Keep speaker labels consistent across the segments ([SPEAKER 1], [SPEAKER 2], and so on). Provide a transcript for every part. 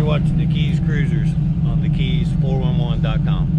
[SPEAKER 1] watching the Keys Cruisers on thekeys411.com.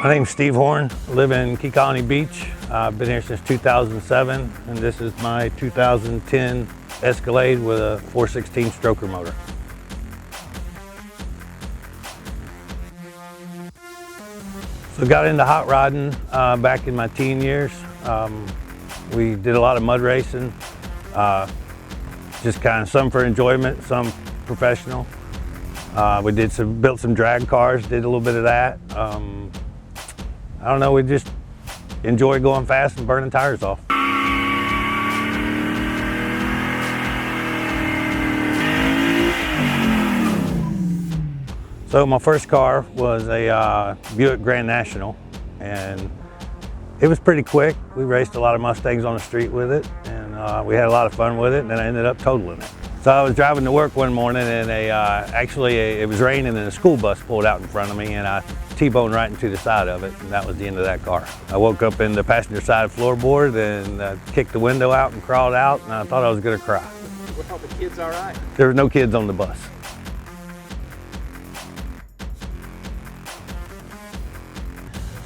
[SPEAKER 1] My name's Steve Horne. I live in Key Colony Beach. I've been here since 2007, and this is my 2010 Escalade with a 416 stroker motor. So got into hot rodding back in my teen years. We did a lot of mud racing, just kind of some for enjoyment, some professional. We built some drag cars, did a little bit of that. I don't know, we just enjoy going fast and burning tires off. So my first car was a Buick Grand National, and it was pretty quick. We raced a lot of Mustangs on the street with it, and we had a lot of fun with it, and then I ended up totaling it. So I was driving to work one morning, and it was raining, and a school bus pulled out in front of me, and I T-boned right into the side of it, and that was the end of that car. I woke up in the passenger side floorboard and kicked the window out and crawled out, and I thought I was gonna cry.
[SPEAKER 2] Well, the kid's all right.
[SPEAKER 1] There were no kids on the bus.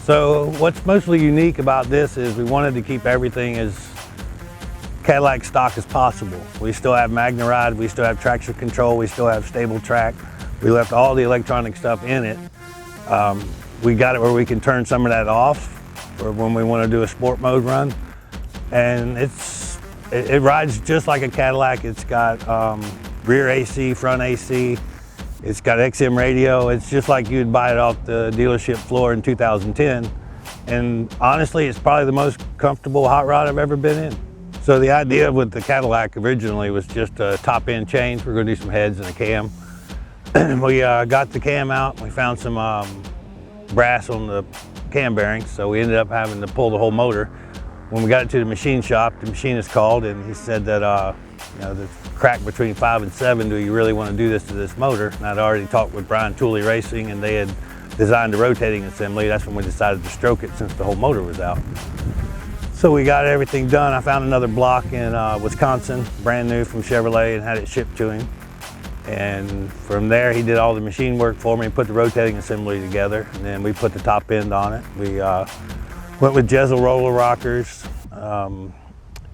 [SPEAKER 1] So what's mostly unique about this is we wanted to keep everything as Cadillac stock as possible. We still have Magna-Ride, we still have traction control, we still have stable track. We left all the electronic stuff in it. We got it where we can turn some of that off for when we want to do a sport mode run. And it rides just like a Cadillac. It's got rear AC, front AC. It's got XM radio. It's just like you'd buy it off the dealership floor in 2010. And honestly, it's probably the most comfortable hot rod I've ever been in. So the idea with the Cadillac originally was just a top end change. We're going to do some heads and a cam. We got the cam out. We found some brass on the cam bearings, so we ended up having to pull the whole motor. When we got it to the machine shop, the machinist called and he said that the crack between 5 and 7, do you really want to do this to this motor? And I'd already talked with Brian Tooley Racing, and they had designed a rotating assembly. That's when we decided to stroke it, since the whole motor was out. So we got everything done. I found another block in Wisconsin, brand new from Chevrolet, and had it shipped to him. And from there, he did all the machine work for me, put the rotating assembly together, and then we put the top end on it. We went with Jezel roller rockers.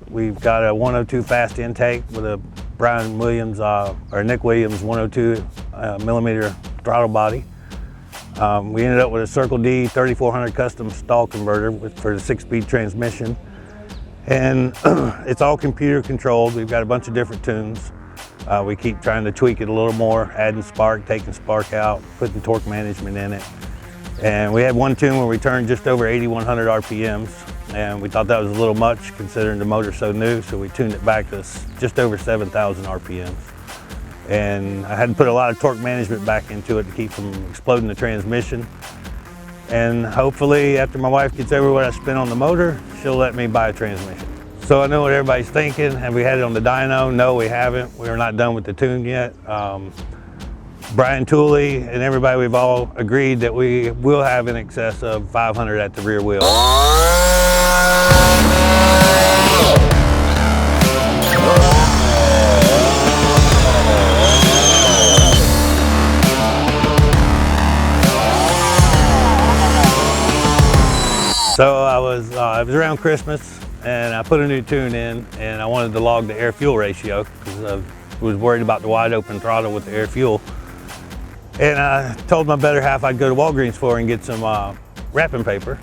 [SPEAKER 1] We've got a 102 fast intake with a Nick Williams 102 millimeter throttle body. We ended up with a Circle D 3400 custom stall converter for the 6-speed transmission. And it's all computer controlled. We've got a bunch of different tunes. We keep trying to tweak it a little more, adding spark, taking spark out, putting torque management in it. And we had one tune where we turned just over 8,100 RPMs, and we thought that was a little much considering the motor's so new, so we tuned it back to just over 7,000 RPMs. And I had to put a lot of torque management back into it to keep from exploding the transmission. And hopefully, after my wife gets over what I spent on the motor, she'll let me buy a transmission. So I know what everybody's thinking. Have we had it on the dyno? No, we haven't. We're not done with the tune yet. Brian Tooley and everybody, we've all agreed that we will have in excess of 500 at the rear wheel. So it was around Christmas, and I put a new tune in, and I wanted to log the air-fuel ratio because I was worried about the wide open throttle with the air-fuel. And I told my better half I'd go to Walgreens for and get some wrapping paper.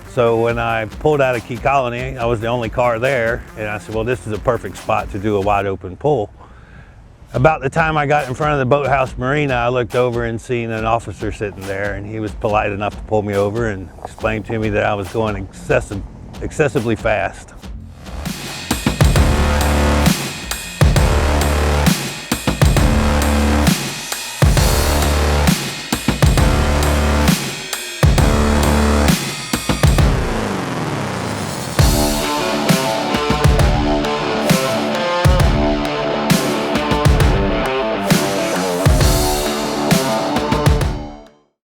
[SPEAKER 1] So when I pulled out of Key Colony, I was the only car there, and I said, well, this is a perfect spot to do a wide open pull. About the time I got in front of the boathouse marina, I looked over and seen an officer sitting there, and he was polite enough to pull me over and explain to me that I was going excessively fast.